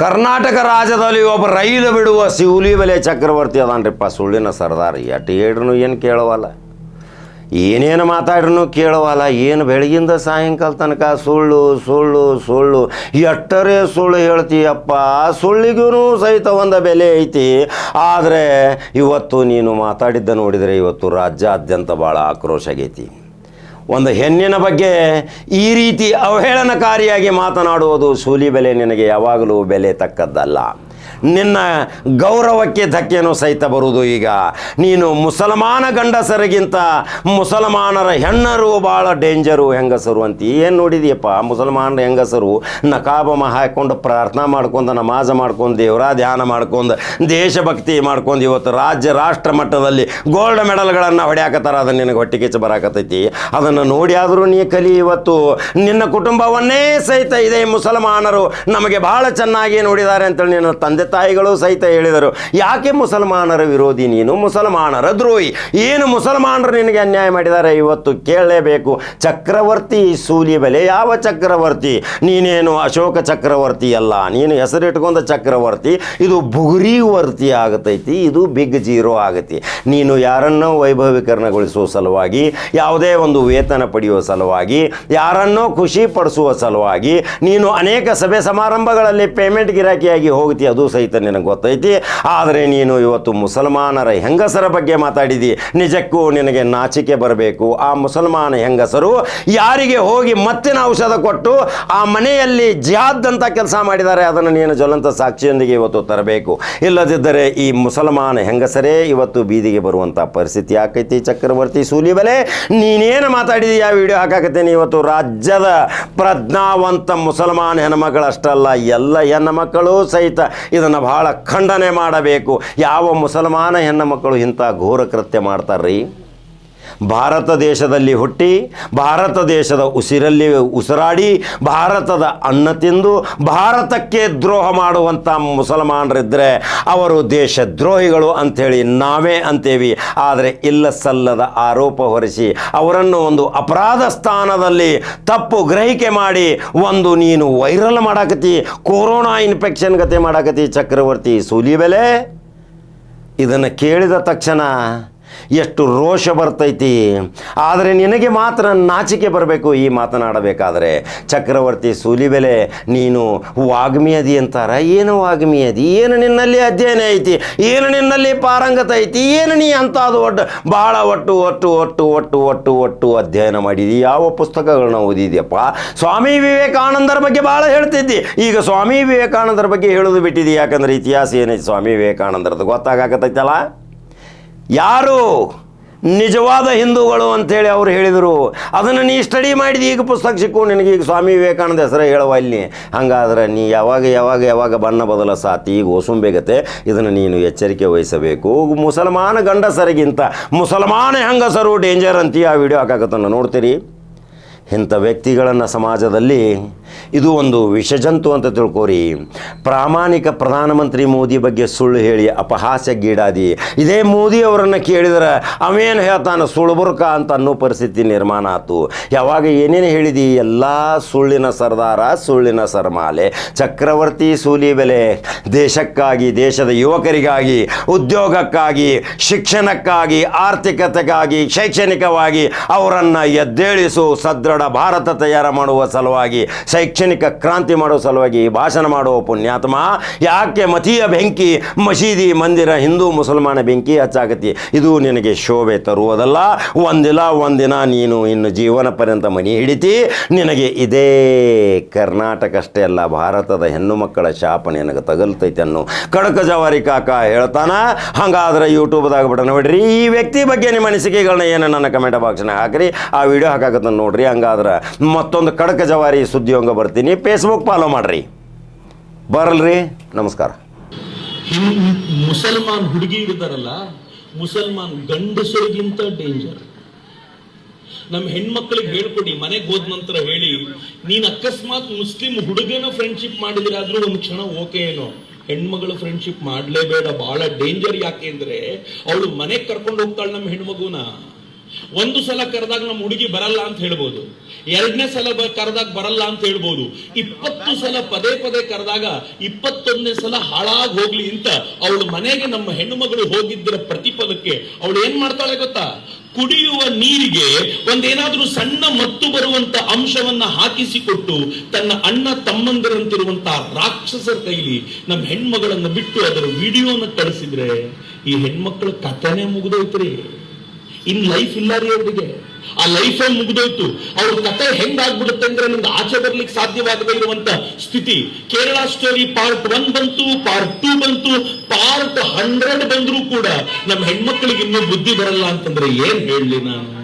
ಕರ್ನಾಟಕ ರಾಜ್ಯದಲ್ಲಿ ಒಬ್ಬ ರೈಲು ಬಿಡುವ ಸೂಲಿಬೆಲೆ ಚಕ್ರವರ್ತಿ ಅದಾನ್ರಿಪ್ಪ, ಸುಳ್ಳಿನ ಸರ್ದಾರ್. ಎಟ್ಟು ಹೇಳ್ರು ಏನು ಕೇಳವಲ್ಲ, ಏನೇನು ಮಾತಾಡ್ರೂ ಕೇಳವಲ್ಲ. ಏನು ಬೆಳಗಿಂದ ಸಾಯಂಕಾಲ ತನಕ ಸುಳ್ಳು ಸುಳ್ಳು ಸುಳ್ಳು, ಎಟ್ಟರೇ ಸುಳ್ಳು ಹೇಳ್ತೀಯಪ್ಪ. ಸುಳ್ಳಿಗೂ ಸಹಿತ ಒಂದು ಬೆಲೆ ಐತಿ. ಆದರೆ ಇವತ್ತು ನೀನು ಮಾತಾಡಿದ್ದ ನೋಡಿದರೆ ಇವತ್ತು ರಾಜ್ಯಾದ್ಯಂತ ಭಾಳ ಆಕ್ರೋಶ ಆಗೈತಿ. ಒಂದು ಹೆಣ್ಣಿನ ಬಗ್ಗೆ ಈ ರೀತಿ ಅವಹೇಳನಕಾರಿಯಾಗಿ ಮಾತನಾಡುವುದು ಸೂಲಿಬೆಲೆ ನಿನಗೆ ಯಾವಾಗಲೂ ಬೆಲೆ ತಕ್ಕದ್ದಲ್ಲ. ನಿನ್ನ ಗೌರವಕ್ಕೆ ಧಕ್ಕೆನೂ ಸಹಿತ ಬರುವುದು. ಈಗ ನೀನು ಮುಸಲ್ಮಾನ ಗಂಡಸರಿಗಿಂತ ಮುಸಲ್ಮಾನರ ಹೆಣ್ಣರು ಭಾಳ ಡೇಂಜರು ಹೆಂಗಸರು ಅಂತ ಏನು ನೋಡಿದೆಯಪ್ಪ. ಮುಸಲ್ಮಾನರ ಹೆಂಗಸರು ನಕಾಬ ಹಾಕ್ಕೊಂಡು ಪ್ರಾರ್ಥನಾ ಮಾಡ್ಕೊಂಡು ನಮಾಜ ಮಾಡ್ಕೊಂಡು ದೇವರ ಧ್ಯಾನ ಮಾಡ್ಕೊಂಡು ದೇಶಭಕ್ತಿ ಮಾಡ್ಕೊಂಡು ಇವತ್ತು ರಾಜ್ಯ ರಾಷ್ಟ್ರ ಮಟ್ಟದಲ್ಲಿ ಗೋಲ್ಡ್ ಮೆಡಲ್ಗಳನ್ನು ಹೊಡ್ಯಾಕತ್ತಾರ. ಅದನ್ನು ನಿನಗೆ ಹೊಟ್ಟೆ ಕಿಚ್ಚು ಬರಾಕತ್ತೈತಿ. ಅದನ್ನು ನೋಡಿ ಆದರೂ ನೀ ಕಲಿ. ಇವತ್ತು ನಿನ್ನ ಕುಟುಂಬವನ್ನೇ ಸಹಿತ ಇದೇ ಮುಸಲ್ಮಾನರು ನಮಗೆ ಭಾಳ ಚೆನ್ನಾಗಿ ನೋಡಿದ್ದಾರೆ ಅಂತೇಳಿ ನಿನ್ನ ತಂದೆ ತಾಯಿಗಳು ಸಹಿತ ಹೇಳಿದರು. ಯಾಕೆ ಮುಸಲ್ಮಾನರ ವಿರೋಧಿ ನೀನು, ಮುಸಲ್ಮಾನರ ದ್ರೋಹಿ? ಏನು ಮುಸಲ್ಮಾನರು ನಿನಗೆ ಅನ್ಯಾಯ ಮಾಡಿದ್ದಾರೆ ಇವತ್ತು ಕೇಳಲೇಬೇಕು. ಚಕ್ರವರ್ತಿ ಸೂಲಿಬೆಲೆ ಯಾವ ಚಕ್ರವರ್ತಿ? ನೀನೇನು ಅಶೋಕ ಚಕ್ರವರ್ತಿ ಅಲ್ಲ, ನೀನು ಹೆಸರಿಟ್ಕೊಂಡ ಚಕ್ರವರ್ತಿ. ಇದು ಬುಗುರಿವರ್ತಿ ಆಗತೈತಿ, ಇದು ಬಿಗ್ ಜೀರೋ ಆಗತಿ. ನೀನು ಯಾರನ್ನೋ ವೈಭವೀಕರಣಗೊಳಿಸುವ ಸಲುವಾಗಿ, ಯಾವುದೇ ಒಂದು ವೇತನ ಪಡೆಯುವ ಸಲುವಾಗಿ, ಯಾರನ್ನೋ ಖುಷಿ ಪಡಿಸುವ ಸಲುವಾಗಿ ನೀನು ಅನೇಕ ಸಭೆ ಸಮಾರಂಭಗಳಲ್ಲಿ ಪೇಮೆಂಟ್ ಗಿರಾಕಿಯಾಗಿ ಹೋಗ್ತಿ, ಅದು ಸಹಿತ ನಿನಗೆ ಗೊತ್ತೈತಿ. ಆದರೆ ನೀನು ಇವತ್ತು ಮುಸಲ್ಮಾನರ ಹೆಂಗಸರ ಬಗ್ಗೆ ಮಾತಾಡಿದಿ. ನಿಜಕ್ಕೂ ನಿನಗೆ ನಾಚಿಕೆ ಬರಬೇಕು. ಆ ಮುಸಲ್ಮಾನ ಹೆಂಗಸರು ಯಾರಿಗೆ ಹೋಗಿ ಮತ್ತಿನ ಔಷಧ ಕೊಟ್ಟು ಆ ಮನೆಯಲ್ಲಿ ಜಿಹಾದ್ ಅಂತ ಕೆಲಸ ಮಾಡಿದ್ದಾರೆ, ಅದನ್ನು ನೀನು ಜ್ವಲಂತ ಸಾಕ್ಷಿಯೊಂದಿಗೆ ಇವತ್ತು ತರಬೇಕು. ಇಲ್ಲದಿದ್ದರೆ ಈ ಮುಸಲ್ಮಾನ ಹೆಂಗಸರೇ ಇವತ್ತು ಬೀದಿಗೆ ಬರುವಂಥ ಪರಿಸ್ಥಿತಿ ಆಕೈತಿ. ಚಕ್ರವರ್ತಿ ಸೂಲಿಬೆಲೆ ನೀನೇನು ಮಾತಾಡಿದೀಯ ವಿಡಿಯೋ ಹಾಕಾಕತ್ತೇನೆ. ಇವತ್ತು ರಾಜ್ಯದ ಪ್ರಜ್ಞಾವಂತ ಮುಸಲ್ಮಾನ ಹೆಣ್ಮಕ್ಕಳಷ್ಟಲ್ಲ, ಎಲ್ಲ ಹೆಣ್ಣುಮಕ್ಕಳು ಸಹಿತ ಇದನ್ನು ಬಹಳ ಖಂಡನೆ ಮಾಡಬೇಕು. ಯಾವ ಮುಸಲ್ಮಾನ ಹೆಣ್ಣು ಮಕ್ಕಳು ಇಂಥ ಘೋರ ಕೃತ್ಯ ಮಾಡ್ತಾರ್ರಿ? ಭಾರತ ದೇಶದಲ್ಲಿ ಹುಟ್ಟಿ, ಭಾರತ ದೇಶದ ಉಸಿರಲ್ಲಿ ಉಸಿರಾಡಿ, ಭಾರತದ ಅನ್ನ ತಿಂದು ಭಾರತಕ್ಕೆ ದ್ರೋಹ ಮಾಡುವಂಥ ಮುಸಲ್ಮಾನರಿದ್ದರೆ ಅವರು ದೇಶದ್ರೋಹಿಗಳು ಅಂಥೇಳಿ ನಾವೇ ಅಂತೇವಿ. ಆದರೆ ಇಲ್ಲ ಸಲ್ಲದ ಆರೋಪ ಹೊರಿಸಿ ಅವರನ್ನು ಒಂದು ಅಪರಾಧ ಸ್ಥಾನದಲ್ಲಿ ತಪ್ಪು ಗ್ರಹಿಕೆ ಮಾಡಿ ಒಂದು ನೀನು ವೈರಲ್ ಮಾಡಾಕತಿ, ಕೊರೋನಾ ಇನ್ಫೆಕ್ಷನ್ ಗತೆ ಮಾಡಾಕತಿ. ಚಕ್ರವರ್ತಿ ಸೂಲಿಬೆಲೆ ಇದನ್ನು ಕೇಳಿದ ತಕ್ಷಣ ಎಷ್ಟು ರೋಷ ಬರ್ತೈತಿ. ಆದರೆ ನಿನಗೆ ಮಾತ್ರ ನಾಚಿಕೆ ಬರಬೇಕು ಈ ಮಾತನಾಡಬೇಕಾದರೆ. ಚಕ್ರವರ್ತಿ ಸೂಲಿಬೆಲೆ ನೀನು ವಾಗ್ಮಿಯದಿ ಅಂತಾರ. ಏನು ವಾಗ್ಮಿಯದಿ? ಏನು ನಿನ್ನಲ್ಲಿ ಅಧ್ಯಯನ ಐತಿ? ಏನು ನಿನ್ನಲ್ಲಿ ಪಾರಂಗತ ಐತಿ? ಏನು ನೀ ಅಂಥದ್ದು ಭಾಳ ಒಟ್ಟು ಅಧ್ಯಯನ ಮಾಡಿದಿ? ಯಾವ ಪುಸ್ತಕಗಳನ್ನ ಓದಿದ್ಯಪ್ಪ? ಸ್ವಾಮಿ ವಿವೇಕಾನಂದರ ಬಗ್ಗೆ ಭಾಳ ಹೇಳ್ತಿದ್ದಿ. ಈಗ ಸ್ವಾಮಿ ವಿವೇಕಾನಂದರ ಬಗ್ಗೆ ಹೇಳೋದು ಬಿಟ್ಟಿದ್ದಿ. ಯಾಕಂದ್ರೆ ಇತಿಹಾಸ ಏನೈತಿ ಸ್ವಾಮಿ ವಿವೇಕಾನಂದರದ್ದು ಗೊತ್ತಾಗತ್ತೈತಲ್ಲ. ಯಾರು ನಿಜವಾದ ಹಿಂದೂಗಳು ಅಂಥೇಳಿ ಅವರು ಹೇಳಿದರು, ಅದನ್ನು ನೀ ಸ್ಟಡಿ ಮಾಡಿದಿ. ಈಗ ಪುಸ್ತಕ ಸಿಕ್ಕು ನಿನಗೆ. ಈಗ ಸ್ವಾಮಿ ವಿವೇಕಾನಂದ ಹೆಸರೇ ಹೇಳುವ ಇಲ್ಲಿ. ಹಾಗಾದ್ರೆ ನೀ ಯಾವಾಗ ಬಣ್ಣ ಬದಲಾಸಾತಿ ಈಗ ಓಸುಂಬೇಗತ್ತೆ. ಇದನ್ನು ನೀನು ಎಚ್ಚರಿಕೆ ವಹಿಸಬೇಕು. ಮುಸಲ್ಮಾನ ಗಂಡಸರಿಗಿಂತ ಮುಸಲ್ಮಾನ ಹೆಂಗಸರು ಡೇಂಜರ್ ಅಂತೀಯ. ಆ ವಿಡಿಯೋ ಹಾಕಾಕತ್ತನ್ನು ನೋಡ್ತೀರಿ. ಇಂಥ ವ್ಯಕ್ತಿಗಳನ್ನು ಸಮಾಜದಲ್ಲಿ ಇದು ಒಂದು ವಿಷಜಂತು ಅಂತ ತಿಳ್ಕೋರಿ. ಪ್ರಾಮಾಣಿಕ ಪ್ರಧಾನಮಂತ್ರಿ ಮೋದಿ ಬಗ್ಗೆ ಸುಳ್ಳು ಹೇಳಿ ಅಪಹಾಸ್ಯಗೀಡಾದಿ. ಇದೇ ಮೋದಿ ಅವರನ್ನು ಕೇಳಿದರೆ ಅವೇನು ಹೇಳ್ತಾನೆ ಸುಳ್ಬುರ್ಕ ಅಂತ ಅನ್ನೋ ಪರಿಸ್ಥಿತಿ ನಿರ್ಮಾಣ ಆಯ್ತು. ಯಾವಾಗ ಏನೇನು ಹೇಳಿದಿ ಎಲ್ಲ ಸುಳ್ಳಿನ ಸರ್ದಾರ, ಸುಳ್ಳಿನ ಸರ್ಮಾಲೆ. ಚಕ್ರವರ್ತಿ ಸೂಲಿಬೆಲೆ ದೇಶಕ್ಕಾಗಿ, ದೇಶದ ಯುವಕರಿಗಾಗಿ, ಉದ್ಯೋಗಕ್ಕಾಗಿ, ಶಿಕ್ಷಣಕ್ಕಾಗಿ, ಆರ್ಥಿಕತೆಗಾಗಿ, ಶೈಕ್ಷಣಿಕವಾಗಿ ಅವರನ್ನು ಎದ್ದೇಳಿಸು, ಸದೃಢ ಭಾರತ ತಯಾರು ಮಾಡುವ ಸಲುವಾಗಿ, ಶೈಕ್ಷಣಿಕ ಕ್ರಾಂತಿ ಮಾಡುವ ಸಲುವಾಗಿ ಭಾಷಣ ಮಾಡುವ ಪುಣ್ಯಾತ್ಮ. ಯಾಕೆ ಮತೀಯ ಬೆಂಕಿ, ಮಸೀದಿ, ಮಂದಿರ, ಹಿಂದೂ ಮುಸಲ್ಮಾನ ಬೆಂಕಿ ಹಚ್ಚಾಗತಿ? ಇದು ನಿನಗೆ ಶೋಭೆ ತರುವುದಲ್ಲ. ಒಂದಿನ ನೀನು ಇನ್ನು ಜೀವನ ಪರ್ಯಂತ ಮನಿ ಹಿಡಿತಿ. ನಿನಗೆ ಇದೇ ಕರ್ನಾಟಕ ಅಷ್ಟೇ ಅಲ್ಲ, ಭಾರತದ ಹೆಣ್ಣು ಮಕ್ಕಳ ಶಾಪ ನಿನಗೆ ತಗಲ್ತೈತೆ ಅನ್ನೋ ಕಡಕ ಜವಾರಿ ಕಾಕ ಹೇಳ್ತಾನ. ಹಾಗಾದ್ರೆ ಯೂಟ್ಯೂಬ್ದಾಗ ಬಿಡ ನೋಡ್ರಿ. ಈ ವ್ಯಕ್ತಿ ಬಗ್ಗೆ ನಿಮ್ಮ ಅನಿಸಿಕೆಗಳನ್ನ ಏನು ನನ್ನ ಕಮೆಂಟ್ ಬಾಕ್ಸ್ನಾಗ ಹಾಕ್ರಿ. ಆ ವಿಡಿಯೋ ಹಾಕಾಕತ್ತ ನೋಡ್ರಿ. ಹಂಗಾದ್ರೆ ಮತ್ತೊಂದು ಕಡಕ ಜವಾರಿ ಸುದ್ದಿಯೊಂಗ ಬರ್ತೀನಿ. ಫೇಸ್ಬುಕ್ ಫಾಲೋ ಮಾಡ್ರಿ. ಬರಲ್ರಿ. ನಮಸ್ಕಾರ. ಮುಸಲ್ಮಾನ್ ಹುಡುಗಿ ಇರ್ತಾರಲ್ಲ, ಮುಸಲ್ಮಾನ್ ಗಂಡಸರಿಗಿಂತ ಡೇಂಜರ್. ನಮ್ಮ ಹೆಣ್ಮಕ್ಳಿಗೆ ಹೇಳ್ಕೊಡಿ, ಮನೆಗೆ ಹೋದ ನಂತರ ಹೇಳಿ, ನೀನ್ ಅಕಸ್ಮಾತ್ ಮುಸ್ಲಿಂ ಹುಡುಗನ ಫ್ರೆಂಡ್ಶಿಪ್ ಮಾಡಿದ್ರೆ ಆದ್ರೂ ಒಂದು ಕ್ಷಣ ಓಕೆ ಏನೋ, ಹೆಣ್ಮಗಳು ಫ್ರೆಂಡ್ಶಿಪ್ ಮಾಡ್ಲೇಬೇಡ, ಬಹಳ ಡೇಂಜರ್. ಯಾಕೆ ಅಂದ್ರೆ ಅವಳು ಮನೆಗೆ ಕರ್ಕೊಂಡು ಹೋಗ್ತಾಳೆ ನಮ್ಮ ಹೆಣ್ಮಗುನ. ಒಂದು ಸಲ ಕರೆದಾಗ ನಮ್ಮ ಹುಡುಗಿ ಬರಲ್ಲ ಅಂತ ಹೇಳ್ಬೋದು, ಎರಡನೇ ಸಲ ಕರೆದಾಗ ಬರಲ್ಲ ಅಂತ ಹೇಳ್ಬೋದು, 20 ಸಲ ಪದೇ ಪದೇ ಕರೆದಾಗ 21ನೇ ಸಲ ಹಾಳಾಗಿ ಹೋಗ್ಲಿ ಅಂತ ಅವಳು ಮನೆಗೆ ನಮ್ಮ ಹೆಣ್ಣು ಮಗಳು ಹೋಗಿದ್ದರ ಪ್ರತಿಫಲಕ್ಕೆ ಅವಳು ಏನ್ ಮಾಡ್ತಾಳೆ ಗೊತ್ತಾ? ಕುಡಿಯುವ ನೀರಿಗೆ ಒಂದೇನಾದ್ರೂ ಸಣ್ಣ ಮತ್ತು ಬರುವಂತ ಅಂಶವನ್ನ ಹಾಕಿಸಿಕೊಟ್ಟು ತನ್ನ ಅಣ್ಣ ತಮ್ಮಂದಿರಂತಿರುವಂತಹ ರಾಕ್ಷಸರ ಕೈಲಿ ನಮ್ಮ ಹೆಣ್ಮಗಳನ್ನ ಬಿಟ್ಟು ಅದರ ವಿಡಿಯೋನ ಕಳಿಸಿದ್ರೆ ಈ ಹೆಣ್ಮಕ್ಳ ಕಥೆನೇ ಮುಗಿದೋಯ್ತ್ರಿ. ಇನ್ ಲೈಫ್ ಇಲ್ಲ ರೀ ಅವರಿಗೆ, ಆ ಲೈಫೇ ಮುಗಿದೋಯ್ತು. ಅವ್ರ ಕತೆ ಹೆಂಗಾಗ್ಬಿಡುತ್ತೆ ಅಂದ್ರೆ ನಿಮ್ಗೆ ಆಚೆ ಬರ್ಲಿಕ್ಕೆ ಸಾಧ್ಯವಾಗದೇ ಇರುವಂತ ಸ್ಥಿತಿ. ಕೇರಳ ಸ್ಟೋರಿ ಪಾರ್ಟ್ 1 ಬಂತು, ಪಾರ್ಟ್ 2 ಬಂತು, ಪಾರ್ಟ್ 100 ಬಂದ್ರೂ ಕೂಡ ನಮ್ಮ ಹೆಣ್ಮಕ್ಳಿಗೆ ಇನ್ನೂ ಬುದ್ಧಿ ಬರಲ್ಲ ಅಂತಂದ್ರೆ ಏನ್ ಹೇಳಲಿ ನಾನು?